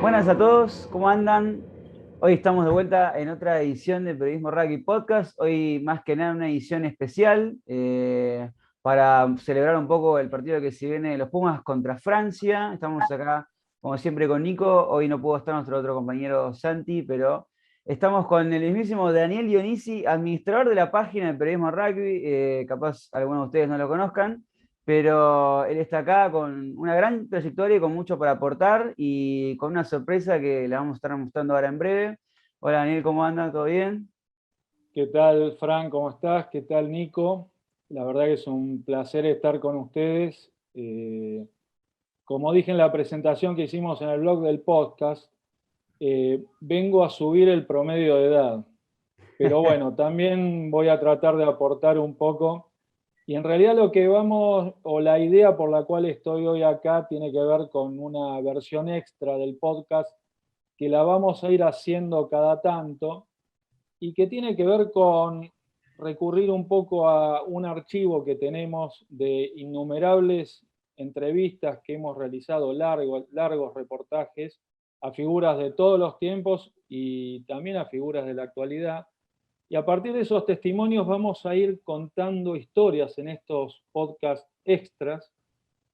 Buenas a todos, ¿cómo andan? Hoy estamos de vuelta en otra edición de Periodismo Rugby Podcast. Hoy más que nada una edición especial para celebrar un poco el partido que se viene de los Pumas contra Francia. Estamos acá, como siempre, con Nico. Hoy no pudo estar nuestro otro compañero Santi, pero estamos con el mismísimo Daniel Dionisi, administrador de la página de Periodismo Rugby. Capaz algunos de ustedes no lo conozcan, pero él está acá con una gran trayectoria y con mucho para aportar y con una sorpresa que le vamos a estar mostrando ahora en breve. Hola Daniel, ¿cómo anda? ¿Todo bien? ¿Qué tal, Fran? ¿Cómo estás? ¿Qué tal, Nico? La verdad que es un placer estar con ustedes. Como dije en la presentación que hicimos en el blog del podcast, vengo a subir el promedio de edad, pero bueno, también voy a tratar de aportar un poco. Y en realidad lo que vamos, o la idea por la cual estoy hoy acá, tiene que ver con una versión extra del podcast que la vamos a ir haciendo cada tanto y que tiene que ver con recurrir un poco a un archivo que tenemos de innumerables entrevistas que hemos realizado, largos reportajes a figuras de todos los tiempos y también a figuras de la actualidad. Y a partir de esos testimonios vamos a ir contando historias en estos podcasts extras.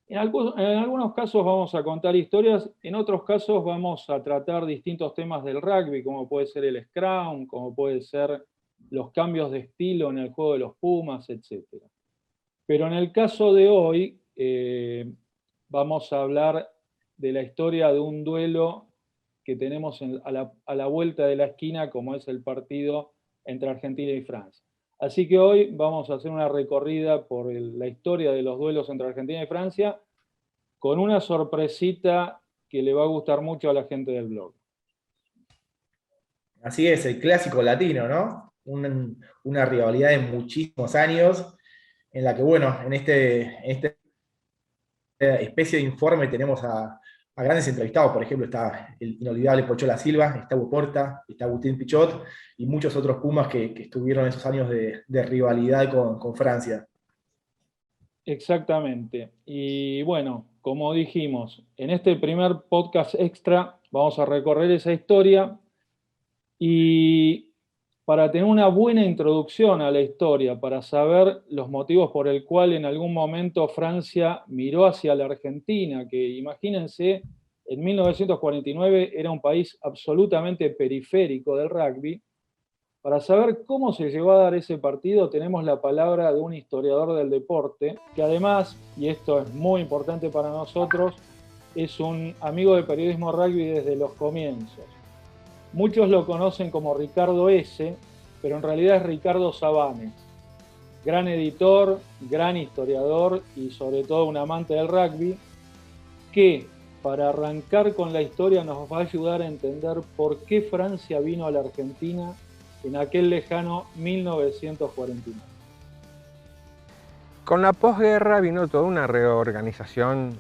En algunos casos vamos a contar historias, en otros casos vamos a tratar distintos temas del rugby, como puede ser el scrum, como puede ser los cambios de estilo en el juego de los Pumas, etc. Pero en el caso de hoy vamos a hablar de la historia de un duelo que tenemos a la vuelta de la esquina, como es el partido entre Argentina y Francia. Así que hoy vamos a hacer una recorrida por la historia de los duelos entre Argentina y Francia con una sorpresita que le va a gustar mucho a la gente del blog. Así es, el clásico latino, ¿no? Una rivalidad de muchísimos años, en la que, bueno, esta especie de informe tenemos a grandes entrevistados. Por ejemplo, está el inolvidable Pochola Silva, está Hugo Porta, está Agustín Pichot y muchos otros Pumas que estuvieron en esos años de rivalidad con Francia. Exactamente. Y bueno, como dijimos, en este primer podcast extra vamos a recorrer esa historia y para tener una buena introducción a la historia, para saber los motivos por el cual en algún momento Francia miró hacia la Argentina, que imagínense, en 1949 era un país absolutamente periférico del rugby. Para saber cómo se llegó a dar ese partido, tenemos la palabra de un historiador del deporte, que además, y esto es muy importante para nosotros, es un amigo de periodismo rugby desde los comienzos. Muchos lo conocen como Ricardo S., pero en realidad es Ricardo Sabanes. Gran editor, gran historiador y sobre todo un amante del rugby, que para arrancar con la historia nos va a ayudar a entender por qué Francia vino a la Argentina en aquel lejano 1949. Con la posguerra vino toda una reorganización,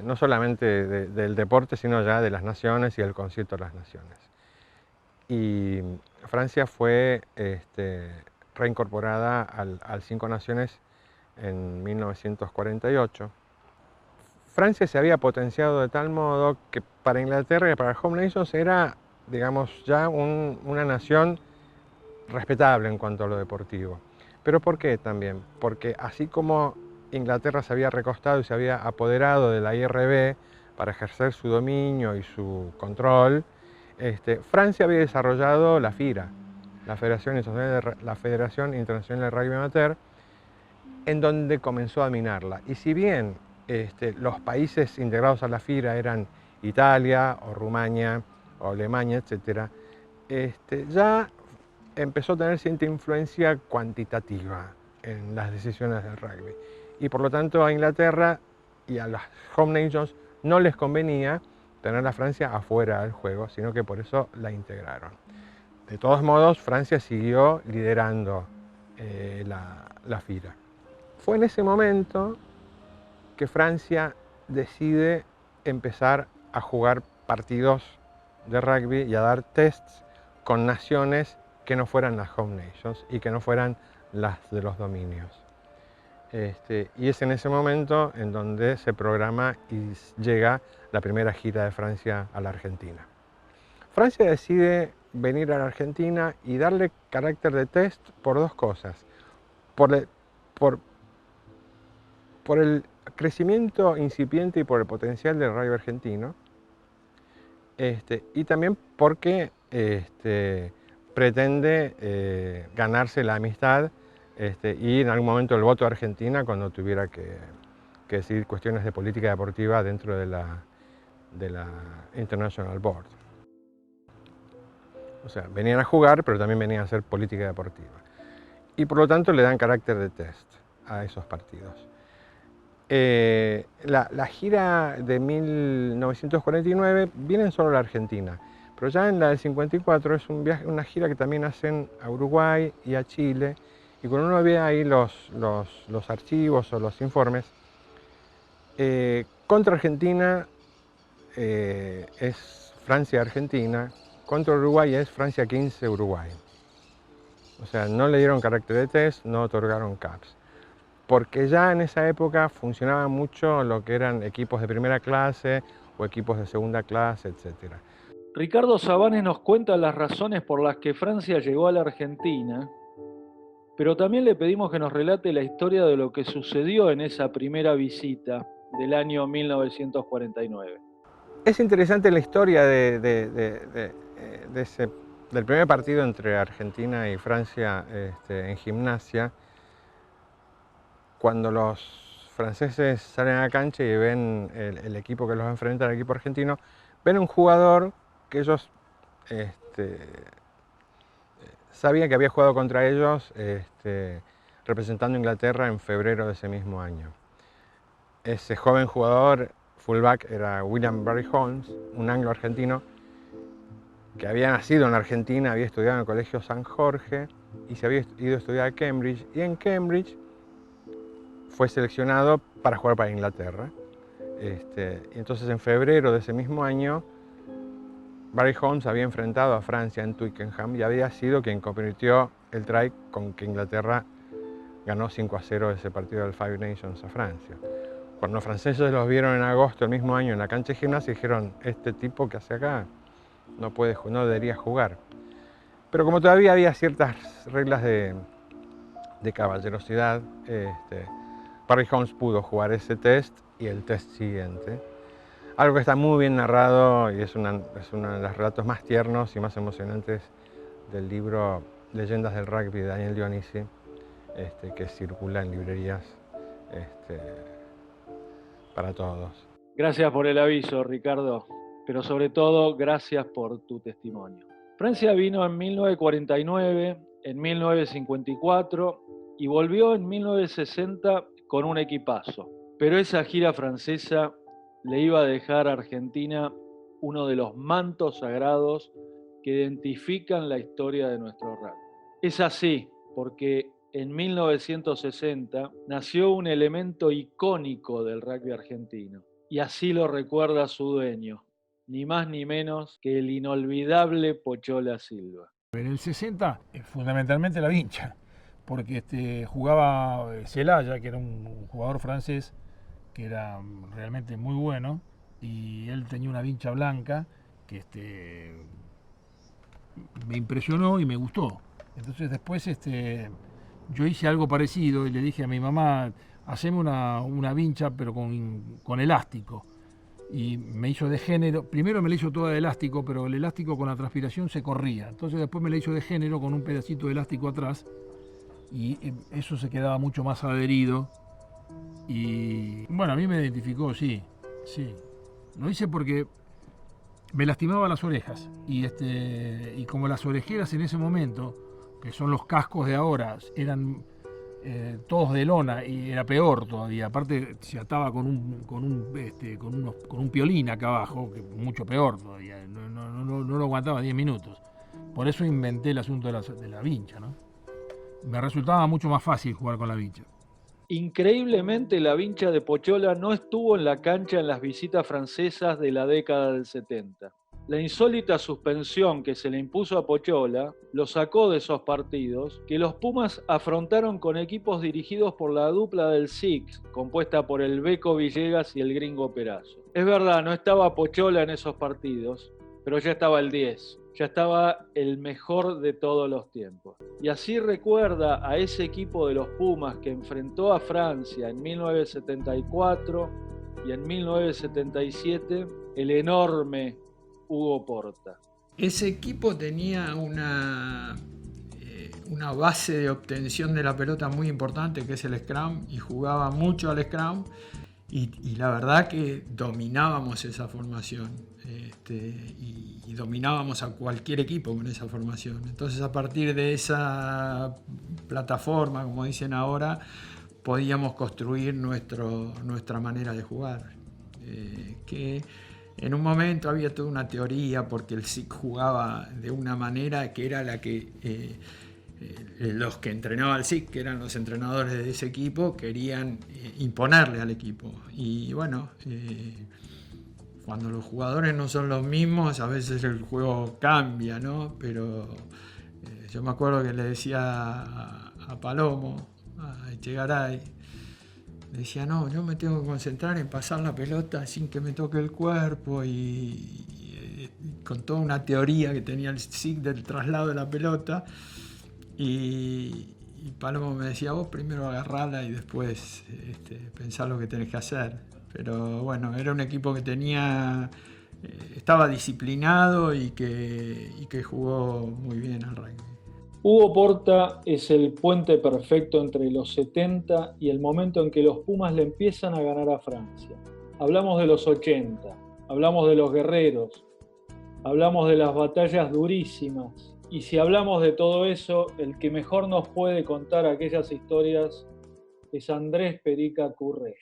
no solamente del deporte, sino ya de las naciones y el concierto de las naciones. Y Francia fue reincorporada al Cinco Naciones en 1948. Francia se había potenciado de tal modo que para Inglaterra y para Home Nations era, digamos, ya una nación respetable en cuanto a lo deportivo. ¿Pero por qué también? Porque así como Inglaterra se había recostado y se había apoderado de la IRB para ejercer su dominio y su control, Francia había desarrollado la FIRA, la Federación Internacional de Rugby Amateur, en donde comenzó a minarla. Y si bien los países integrados a la FIRA eran Italia o Rumania o Alemania, etc., ya empezó a tener cierta influencia cuantitativa en las decisiones del rugby. Y por lo tanto a Inglaterra y a las Home Nations no les convenía tener a Francia afuera del juego, sino que por eso la integraron. De todos modos, Francia siguió liderando la FIRA. Fue en ese momento que Francia decide empezar a jugar partidos de rugby y a dar tests con naciones que no fueran las Home Nations y que no fueran las de los dominios. Y es en ese momento en donde se programa y llega la primera gira de Francia a la Argentina. Francia decide venir a la Argentina y darle carácter de test por dos cosas. Por el crecimiento incipiente y por el potencial del rugby argentino, y también porque pretende ganarse la amistad y en algún momento el voto de Argentina cuando tuviera que decidir cuestiones de política deportiva dentro de la International Board. O sea, venían a jugar, pero también venían a hacer política deportiva. Y por lo tanto le dan carácter de test a esos partidos. La gira de 1949 vienen solo a la Argentina, pero ya en la del 54 es una gira que también hacen a Uruguay y a Chile, y cuando uno ve ahí los archivos o los informes, contra Argentina es Francia-Argentina, contra Uruguay es Francia 15-Uruguay. O sea, no le dieron carácter de test, no otorgaron caps. Porque ya en esa época funcionaba mucho lo que eran equipos de primera clase o equipos de segunda clase, etc. Ricardo Sabanes nos cuenta las razones por las que Francia llegó a la Argentina, pero también le pedimos que nos relate la historia de lo que sucedió en esa primera visita del año 1949. Es interesante la historia del primer partido entre Argentina y Francia en gimnasia, cuando los franceses salen a la cancha y ven el equipo que los enfrenta, el equipo argentino, ven un jugador que ellos sabían que había jugado contra ellos representando a Inglaterra en febrero de ese mismo año. Ese joven jugador, fullback, era William Barry Holmes, un anglo-argentino que había nacido en la Argentina, había estudiado en el Colegio San Jorge y se había ido a estudiar a Cambridge, y en Cambridge fue seleccionado para jugar para Inglaterra. Y entonces en febrero de ese mismo año, Barry Holmes había enfrentado a Francia en Twickenham y había sido quien convirtió el try con que Inglaterra ganó 5-0 ese partido del Five Nations a Francia. Cuando los franceses los vieron en agosto del mismo año en la cancha de gimnasia, dijeron: este tipo que hace acá no debería jugar. Pero como todavía había ciertas reglas de caballerosidad, Barry Holmes pudo jugar ese test y el test siguiente. Algo que está muy bien narrado y es uno de los relatos más tiernos y más emocionantes del libro Leyendas del Rugby de Daniel Dionisi, que circula en librerías para todos. Gracias por el aviso, Ricardo, pero sobre todo gracias por tu testimonio. Francia vino en 1949, en 1954 y volvió en 1960 con un equipazo. Pero esa gira francesa le iba a dejar a Argentina uno de los mantos sagrados que identifican la historia de nuestro rugby. Es así, porque en 1960 nació un elemento icónico del rugby argentino, y así lo recuerda su dueño, ni más ni menos que el inolvidable Pochola Silva. En el 60, fundamentalmente la vincha, porque jugaba Celaya, que era un jugador francés que era realmente muy bueno, y él tenía una vincha blanca que me impresionó y me gustó. Entonces después yo hice algo parecido y le dije a mi mamá: haceme una vincha pero con elástico. Y me hizo de género. Primero me la hizo toda de elástico, pero el elástico con la transpiración se corría. Entonces después me la hizo de género con un pedacito de elástico atrás, y eso se quedaba mucho más adherido. Y bueno, a mí me identificó, sí. Lo hice porque me lastimaba las orejas. Y como las orejeras en ese momento, que son los cascos de ahora, eran todos de lona, y era peor todavía. Aparte se ataba con un piolín acá abajo, que mucho peor todavía. No lo aguantaba 10 minutos. Por eso inventé el asunto de la vincha, ¿no? Me resultaba mucho más fácil jugar con la vincha. Increíblemente, la vincha de Pochola no estuvo en la cancha en las visitas francesas de la década del 70. La insólita suspensión que se le impuso a Pochola lo sacó de esos partidos que los Pumas afrontaron con equipos dirigidos por la dupla del Six, compuesta por el Beco Villegas y el Gringo Perazo. Es verdad, no estaba Pochola en esos partidos, pero ya estaba el 10. Ya estaba el mejor de todos los tiempos. Y así recuerda a ese equipo de los Pumas que enfrentó a Francia en 1974 y en 1977 el enorme Hugo Porta. Ese equipo tenía una base de obtención de la pelota muy importante, que es el scrum, y jugaba mucho al scrum, y la verdad que dominábamos esa formación, y dominábamos a cualquier equipo con esa formación. Entonces, a partir de esa plataforma, como dicen ahora, podíamos construir nuestra manera de jugar. Que en un momento había toda una teoría porque el SIC jugaba de una manera que era la que los que entrenaban al SIC, que eran los entrenadores de ese equipo, querían imponerle al equipo. Y bueno, cuando los jugadores no son los mismos, a veces el juego cambia, ¿no? Pero yo me acuerdo que le decía a Palomo, a Echegaray, le decía, no, yo me tengo que concentrar en pasar la pelota sin que me toque el cuerpo, y con toda una teoría que tenía el SIC del traslado de la pelota, y Palomo me decía, vos primero agarrala y después pensá lo que tenés que hacer. Pero bueno, era un equipo que estaba disciplinado y que jugó muy bien al rugby. Hugo Porta es el puente perfecto entre los 70 y el momento en que los Pumas le empiezan a ganar a Francia. Hablamos de los 80, hablamos de los guerreros, hablamos de las batallas durísimas. Y si hablamos de todo eso, el que mejor nos puede contar aquellas historias es Andrés Perica Currell.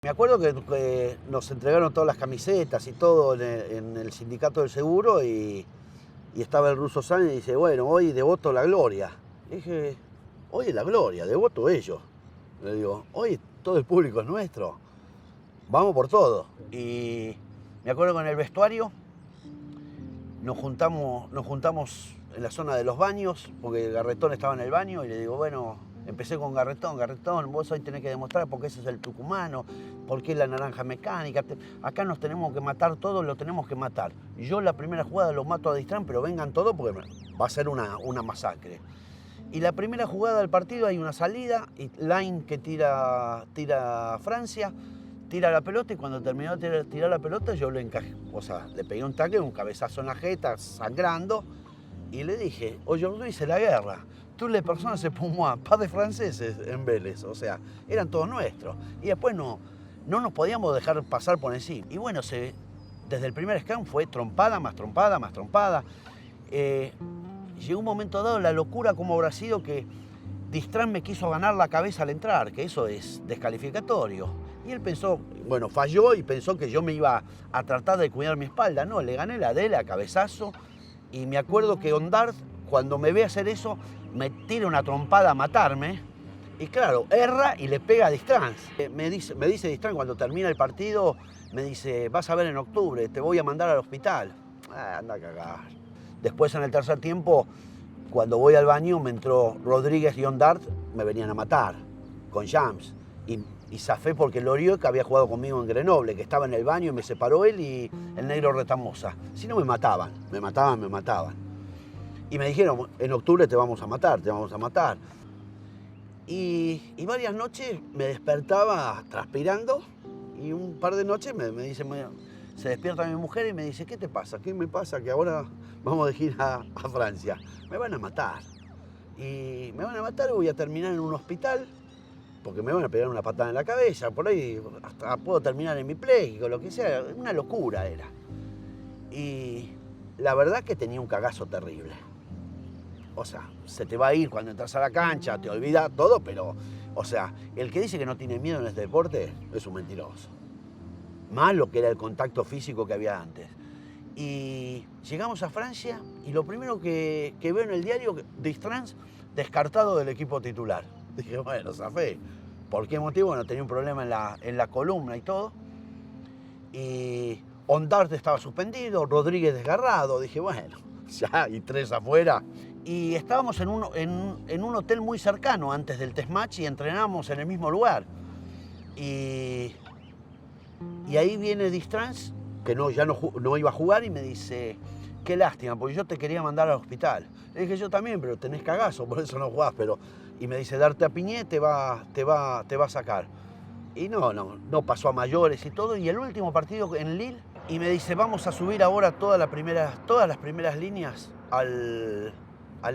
Me acuerdo que nos entregaron todas las camisetas y todo en el sindicato del seguro, y estaba el ruso Sánchez y dice, bueno, hoy devoto la gloria. Y dije, hoy es la gloria, devoto ellos. Le digo, hoy todo el público es nuestro, vamos por todo. Y me acuerdo que en el vestuario nos juntamos en la zona de los baños, porque Garretón estaba en el baño, y le digo, bueno, empecé con Garretón, vos hoy tenés que demostrar porque ese es el tucumano, porque es la naranja mecánica, acá nos tenemos que matar todos, lo tenemos que matar. Yo la primera jugada lo mato a Distrán, pero vengan todos porque va a ser una masacre. Y la primera jugada del partido hay una salida, y Line que tira Francia, tira la pelota, y cuando terminó de tirar la pelota yo le encajé, o sea, le pegué un tackle, un cabezazo en la jeta, sangrando, y le dije, aujourd'hui c'est la guerra. Toutes les personnes se pour moi, pas de franceses en Vélez, o sea, eran todos nuestros. Y después no nos podíamos dejar pasar por encima. Y bueno, desde el primer scrum fue trompada, más trompada, más trompada. Llegó un momento dado, la locura como habrá sido que Distrán me quiso ganar la cabeza al entrar, que eso es descalificatorio. Y él pensó, bueno, falló y pensó que yo me iba a tratar de cuidar mi espalda. No, le gané la de él a cabezazo. Y me acuerdo que Ondard, cuando me ve hacer eso, me tira una trompada a matarme, y claro, erra y le pega a Distrán. Me dice Distrán cuando termina el partido, me dice, vas a ver en octubre, te voy a mandar al hospital. Anda a cagar. Después en el tercer tiempo, cuando voy al baño, me entró Rodríguez y Ondard, me venían a matar, con Jams. Y zafé porque Loriot, que había jugado conmigo en Grenoble, que estaba en el baño, y me separó él y el negro Retamosa. Si no, me mataban. Y me dijeron, en octubre te vamos a matar. Y varias noches me despertaba transpirando, y un par de noches me dice, se despierta mi mujer y me dice, ¿qué te pasa? ¿Qué me pasa? Que ahora vamos de gira a Francia. Me van a matar. Y me van a matar y voy a terminar en un hospital, porque me van a pegar una patada en la cabeza, por ahí hasta puedo terminar hemipléjico, lo que sea. Una locura era. Y la verdad que tenía un cagazo terrible. O sea, se te va a ir cuando entras a la cancha, te olvida todo, pero, o sea, el que dice que no tiene miedo en este deporte es un mentiroso. Más lo que era el contacto físico que había antes. Y llegamos a Francia, y lo primero que veo en el diario, Distrán descartado del equipo titular. Dije, bueno, zafé. ¿Por qué motivo? Bueno, tenía un problema en la columna y todo. Y Ondarte estaba suspendido, Rodríguez desgarrado. Dije, bueno, ya, y 3 afuera. Y estábamos en un hotel muy cercano antes del test match y entrenábamos en el mismo lugar. Y ahí viene Distrans, que ya no iba a jugar, y me dice, qué lástima, porque yo te quería mandar al hospital. Le dije, yo también, pero tenés cagazo, por eso no jugás. Y me dice, Darte a Piñé te va a sacar. Y no pasó a mayores y todo. Y el último partido en Lille, y me dice, vamos a subir ahora todas las primeras líneas al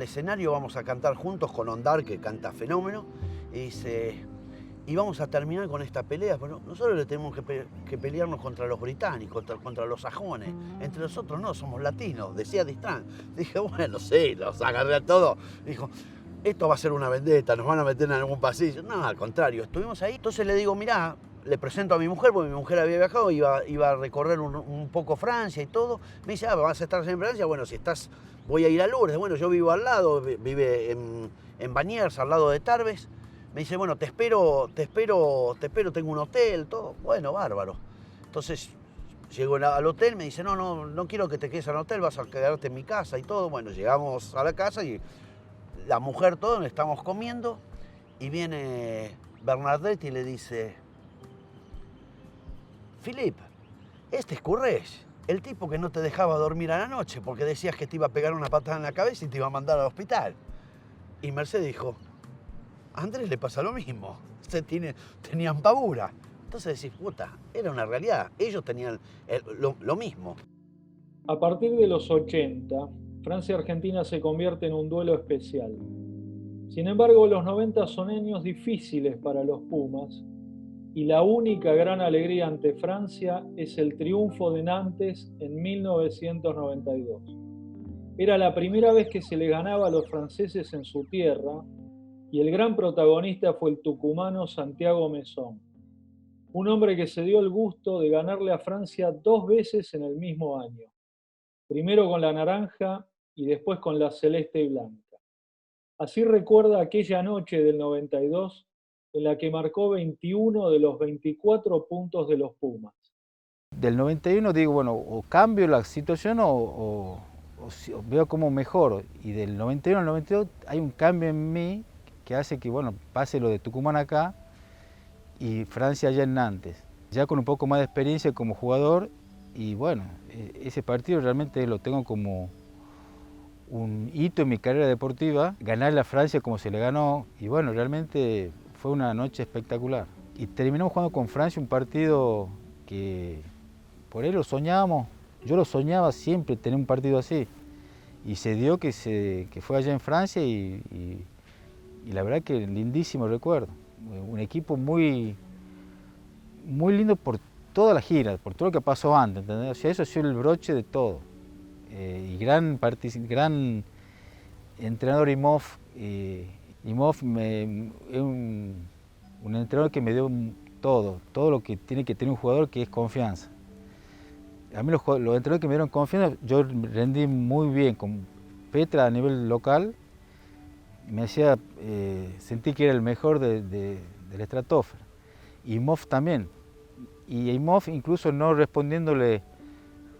escenario, vamos a cantar juntos con Ondar, que canta fenómeno. Y dice, y vamos a terminar con esta pelea, pero nosotros le tenemos que pelearnos contra los británicos, contra los sajones. Entre nosotros no, somos latinos, decía Distrans. Dije, bueno, sí, los agarré a todos. Dijo, esto va a ser una vendetta, nos van a meter en algún pasillo. No, al contrario, estuvimos ahí. Entonces le digo, mirá, le presento a mi mujer, porque mi mujer había viajado, iba a recorrer un poco Francia y todo. Me dice, ¿vas a estar en Francia? Bueno, voy a ir a Lourdes. Bueno, yo vivo al lado, vive en Bagnères, al lado de Tarbes. Me dice, bueno, te espero, tengo un hotel, todo. Bueno, bárbaro. Entonces llego al hotel, me dice, no quiero que te quedes al hotel, vas a quedarte en mi casa y todo. Bueno, llegamos a la casa y la mujer, todos estamos comiendo, y viene Bernadette y le dice, Philippe, este es Courrèges, el tipo que no te dejaba dormir a la noche porque decías que te iba a pegar una patada en la cabeza y te iba a mandar al hospital. Y Mercedes dijo, a Andrés le pasa lo mismo, tenían pavura. Entonces decís, puta, era una realidad, ellos tenían lo mismo. A partir de los 80, Francia y Argentina se convierte en un duelo especial. Sin embargo, los 90 son años difíciles para los Pumas, y la única gran alegría ante Francia es el triunfo de Nantes en 1992. Era la primera vez que se le ganaba a los franceses en su tierra, y el gran protagonista fue el tucumano Santiago Mesón, un hombre que se dio el gusto de ganarle a Francia 2 veces en el mismo año, primero con la naranja y después con la celeste y blanca. Así recuerda aquella noche del 92 en la que marcó 21 de los 24 puntos de los Pumas. Del 91 digo, bueno, o cambio la situación o veo como mejor. Y del 91 al 92 hay un cambio en mí que hace que, bueno, pase lo de Tucumán acá y Francia allá en Nantes. Ya con un poco más de experiencia como jugador, y bueno, ese partido realmente lo tengo como un hito en mi carrera deportiva, ganarle a Francia como se le ganó, y bueno, realmente fue una noche espectacular. Y terminamos jugando con Francia un partido que por ahí lo soñábamos, yo lo soñaba siempre tener un partido así, y se dio que fue allá en Francia y la verdad que lindísimo recuerdo. Un equipo muy lindo por toda la gira, por todo lo que pasó antes, ¿entendés? O sea, eso ha sido el broche de todo. Y gran entrenador Imhoff. Imhoff es un entrenador que me dio todo lo que tiene que tener un jugador, que es confianza. A mí los entrenadores que me dieron confianza, yo rendí muy bien con Petra a nivel local, me hacía sentir que era el mejor del estratosfera. Imhoff también. Y Imhoff incluso no respondiéndole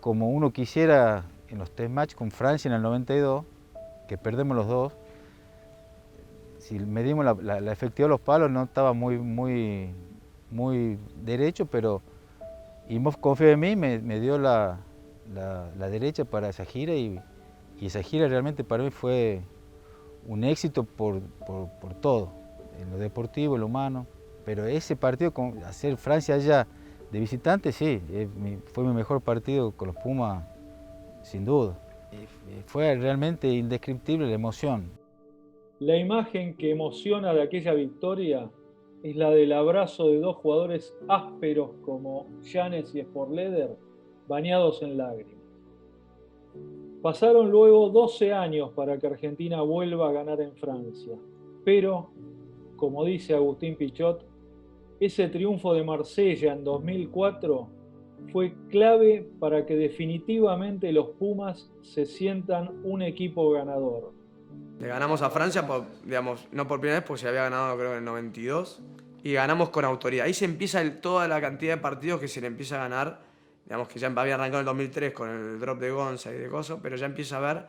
como uno quisiera en los test match con Francia en el 92, que perdemos los dos. Si medimos la efectividad de los palos no estaba muy derecho, pero Imhoff confió en mí, me dio la derecha para esa gira, y esa gira realmente para mí fue un éxito por todo, en lo deportivo, en lo humano. Pero ese partido, hacer Francia allá de visitante, sí, fue mi mejor partido con los Pumas, sin duda. Fue realmente indescriptible la emoción. La imagen que emociona de aquella victoria es la del abrazo de 2 jugadores ásperos como Llanes y Sporleder, bañados en lágrimas. Pasaron luego 12 años para que Argentina vuelva a ganar en Francia, pero, como dice Agustín Pichot, ese triunfo de Marsella en 2004 fue clave para que definitivamente los Pumas se sientan un equipo ganador. Le ganamos a Francia, no por primera vez, porque se había ganado creo en el 92, y ganamos con autoridad. Ahí se empieza toda la cantidad de partidos que se le empieza a ganar digamos que ya había arrancado en el 2003 con el drop de Gonza y de Coso, pero ya empieza a haber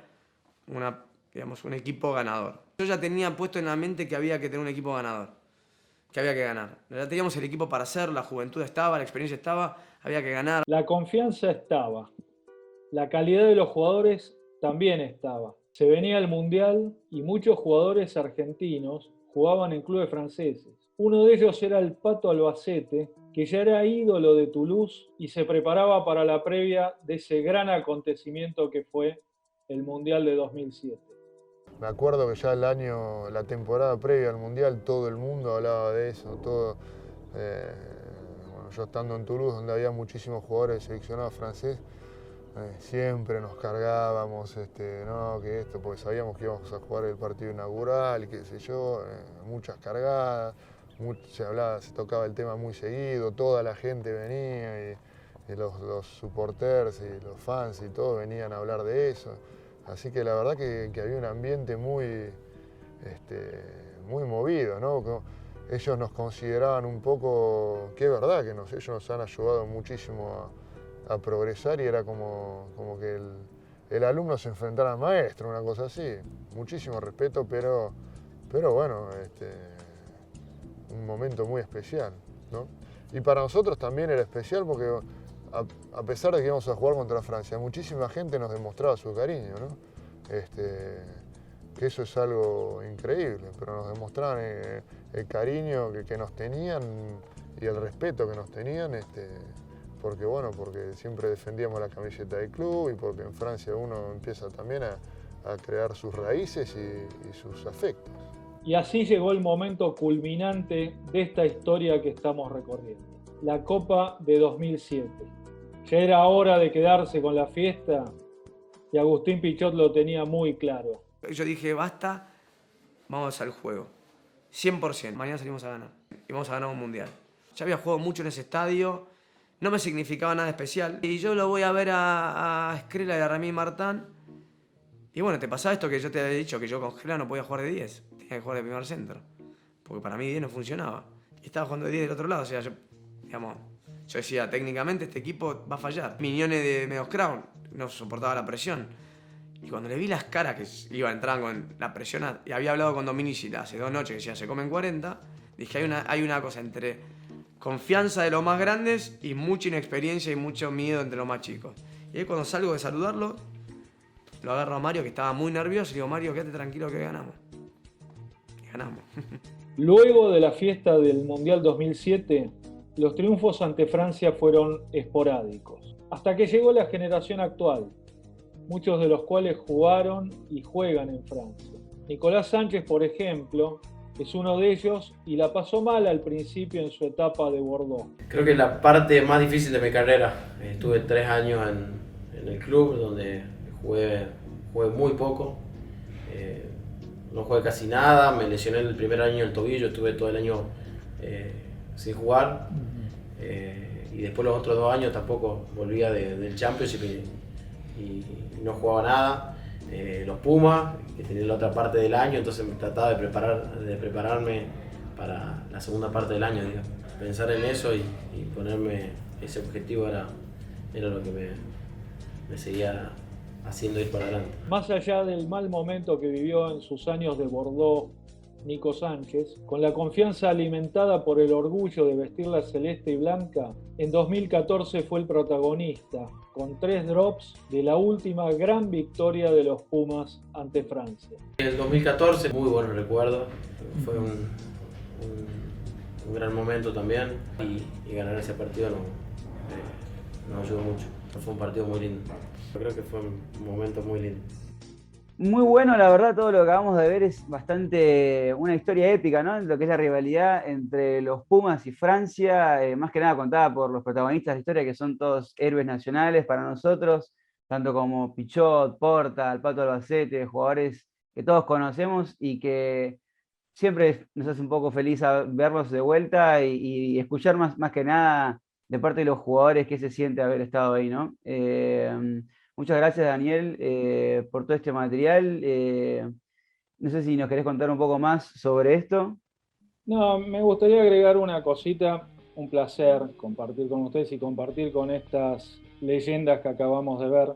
un equipo ganador. Yo ya tenía puesto en la mente que había que tener un equipo ganador, que había que ganar. Ya teníamos el equipo para hacerlo, la juventud estaba, la experiencia estaba, había que ganar. La confianza estaba, la calidad de los jugadores también estaba. Se venía el Mundial y muchos jugadores argentinos jugaban en clubes franceses. Uno de ellos era el Pato Albacete, que ya era ídolo de Toulouse y se preparaba para la previa de ese gran acontecimiento que fue el Mundial de 2007. Me acuerdo que ya la temporada previa al Mundial, todo el mundo hablaba de eso. Bueno, yo estando en Toulouse, donde había muchísimos jugadores seleccionados franceses, siempre nos cargábamos, porque sabíamos que íbamos a jugar el partido inaugural, qué sé yo, muchas cargadas, se tocaba el tema muy seguido, toda la gente venía y los supporters y los fans y todo venían a hablar de eso. Así que la verdad que había un ambiente muy movido, ¿no? Ellos nos consideraban un poco, que es verdad que ellos nos han ayudado muchísimo a progresar y era como que el alumno se enfrentara al maestro, una cosa así. Muchísimo respeto, pero bueno, un momento muy especial, ¿no? Y para nosotros también era especial porque a pesar de que íbamos a jugar contra Francia, muchísima gente nos demostraba su cariño, ¿no? Que eso es algo increíble, pero nos demostraban el cariño que nos tenían y el respeto que nos tenían, porque siempre defendíamos la camiseta del club y porque en Francia uno empieza también a crear sus raíces y sus afectos. Y así llegó el momento culminante de esta historia que estamos recorriendo, la Copa de 2007. Ya era hora de quedarse con la fiesta y Agustín Pichot lo tenía muy claro. Yo dije, basta, vamos al juego. 100%, mañana salimos a ganar. Y vamos a ganar un mundial. Ya había jugado mucho en ese estadio, no me significaba nada especial. Y yo lo voy a ver a Escrila y a Rami Martán. Y bueno, te pasaba esto que yo te había dicho, que yo con Escrila no podía jugar de 10. Tenía que jugar de primer centro. Porque para mí 10 no funcionaba. Y estaba jugando de 10 del otro lado. O sea, yo decía, técnicamente este equipo va a fallar. Miñones de Medioscrown no soportaba la presión. Y cuando le vi las caras que entraban con la presión, y había hablado con Dominici hace 2 noches que decía, se comen 40, dije, hay una cosa entre confianza de los más grandes y mucha inexperiencia y mucho miedo entre los más chicos. Y ahí cuando salgo de saludarlo, lo agarro a Mario, que estaba muy nervioso, y digo, Mario, quédate tranquilo que ganamos. Y ganamos. Luego de la fiesta del Mundial 2007, los triunfos ante Francia fueron esporádicos, hasta que llegó la generación actual, muchos de los cuales jugaron y juegan en Francia. Nicolás Sánchez, por ejemplo, es uno de ellos y la pasó mal al principio en su etapa de Bordeaux. Creo que la parte más difícil de mi carrera, estuve 3 años en el club donde jugué muy poco, no jugué casi nada, me lesioné el primer año el tobillo, estuve todo el año sin jugar, y después los otros 2 años tampoco volvía del Championship y no jugaba nada. Los Pumas, que tenía la otra parte del año, entonces me trataba de prepararme para la segunda parte del año, digamos. Pensar en eso y ponerme ese objetivo era lo que me seguía haciendo ir para adelante. Más allá del mal momento que vivió en sus años de Bordeaux, Nico Sánchez, con la confianza alimentada por el orgullo de vestir la celeste y blanca, en 2014 fue el protagonista, con 3 drops de la última gran victoria de los Pumas ante Francia. En el 2014, muy buenos recuerdos, fue un gran momento también y ganar ese partido nos ayudó mucho. Fue un partido muy lindo, yo creo que fue un momento muy lindo. Muy bueno, la verdad, todo lo que acabamos de ver es bastante una historia épica, ¿no? Lo que es la rivalidad entre los Pumas y Francia, más que nada contada por los protagonistas de la historia, que son todos héroes nacionales para nosotros, tanto como Pichot, Porta, el Pato Albacete, jugadores que todos conocemos y que siempre nos hace un poco feliz verlos de vuelta y escuchar más que nada de parte de los jugadores qué se siente haber estado ahí, ¿no? Muchas gracias, Daniel, por todo este material. No sé si nos querés contar un poco más sobre esto. No, me gustaría agregar una cosita. Un placer compartir con ustedes y compartir con estas leyendas que acabamos de ver.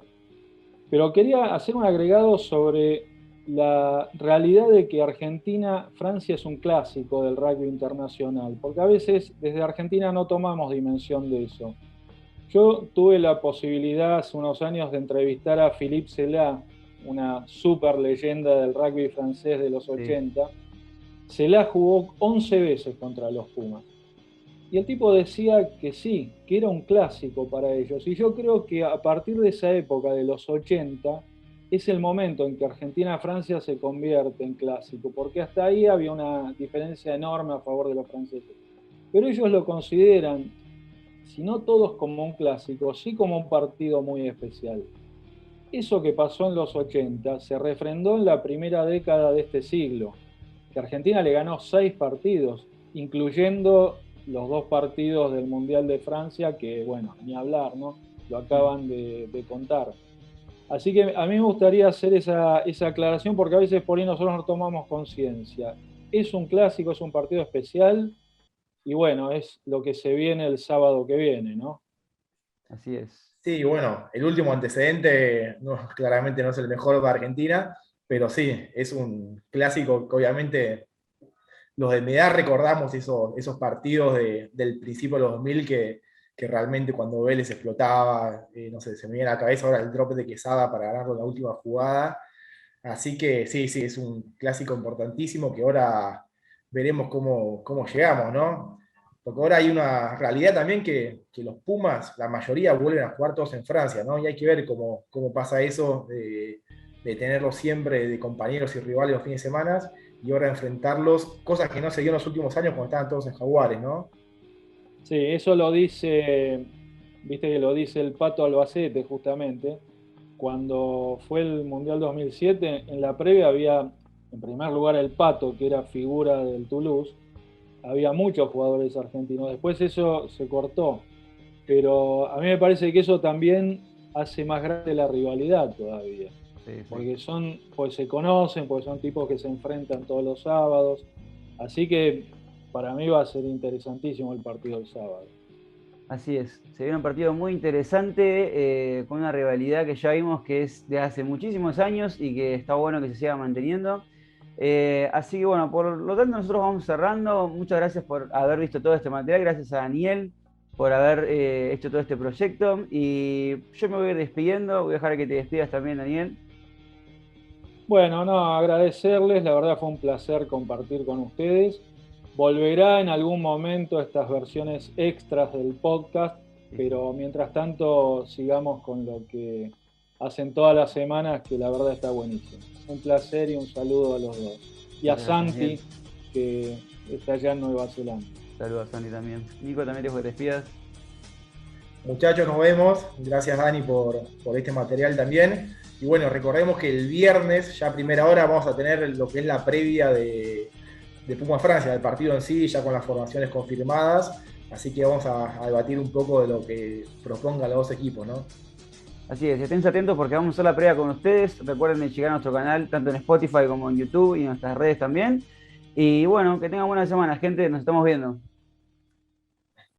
Pero quería hacer un agregado sobre la realidad de que Argentina-Francia es un clásico del rugby internacional, porque a veces desde Argentina no tomamos dimensión de eso. Yo tuve la posibilidad hace unos años de entrevistar a Philippe Sella, una super leyenda del rugby francés de los 80. Sella jugó 11 veces contra los Pumas. Y el tipo decía que sí, que era un clásico para ellos. Y yo creo que a partir de esa época, de los 80, es el momento en que Argentina-Francia se convierte en clásico, porque hasta ahí había una diferencia enorme a favor de los franceses. Pero ellos lo consideran, si no todos como un clásico, sí como un partido muy especial. Eso que pasó en los 80 se refrendó en la primera década de este siglo, que Argentina le ganó 6 partidos, incluyendo los 2 partidos del Mundial de Francia, que bueno, ni hablar, ¿no? Lo acaban de contar. Así que a mí me gustaría hacer esa aclaración, porque a veces por ahí nosotros no tomamos conciencia. Es un clásico, es un partido especial, y bueno, es lo que se viene el sábado que viene, ¿no? Así es. Sí, bueno, el último antecedente claramente no es el mejor para Argentina, pero sí, es un clásico que obviamente los de mi edad recordamos esos partidos del principio de los 2000 que realmente cuando Vélez explotaba, no sé, se me viene a la cabeza ahora el drop de Quesada para ganarlo en la última jugada. Así que sí, es un clásico importantísimo que ahora veremos cómo llegamos, ¿no? Porque ahora hay una realidad también que los Pumas, la mayoría vuelven a jugar todos en Francia, ¿no? Y hay que ver cómo pasa eso de tenerlos siempre de compañeros y rivales los fines de semana y ahora enfrentarlos, cosas que no se dio en los últimos años cuando estaban todos en Jaguares, ¿no? Sí, eso lo dice, viste que lo dice el Pato Albacete justamente. Cuando fue el Mundial 2007, en la previa había, en primer lugar, el Pato, que era figura del Toulouse. Había muchos jugadores argentinos. Después eso se cortó. Pero a mí me parece que eso también hace más grande la rivalidad todavía. Sí. Porque pues se conocen, porque son tipos que se enfrentan todos los sábados. Así que para mí va a ser interesantísimo el partido del sábado. Así es, se viene un partido muy interesante, con una rivalidad que ya vimos que es de hace muchísimos años y que está bueno que se siga manteniendo. Así que bueno, por lo tanto nosotros vamos cerrando. Muchas gracias por haber visto todo este material, gracias a Daniel por haber hecho todo este proyecto. Y yo me voy a ir despidiendo, voy a dejar que te despidas también, Daniel. Bueno, no, agradecerles, la verdad fue un placer compartir con ustedes. Volverá en algún momento estas versiones extras del podcast, pero mientras tanto sigamos con lo que hacen todas las semanas, que la verdad está buenísimo. Un placer y un saludo a los dos. Y a Santi, que está allá en Nueva Zelanda. Saludos a Santi también. Nico, también te dejo que te despidas. Muchachos, nos vemos. Gracias, Dani, por este material también. Y bueno, recordemos que el viernes, ya a primera hora, vamos a tener lo que es la previa de Pumas Francia, del partido en sí, ya con las formaciones confirmadas. Así que vamos a debatir un poco de lo que propongan los dos equipos, ¿no? Así es, estén atentos porque vamos a hacer la previa con ustedes. Recuerden de llegar a nuestro canal, tanto en Spotify como en YouTube y en nuestras redes también. Y bueno, que tengan buena semana, gente. Nos estamos viendo.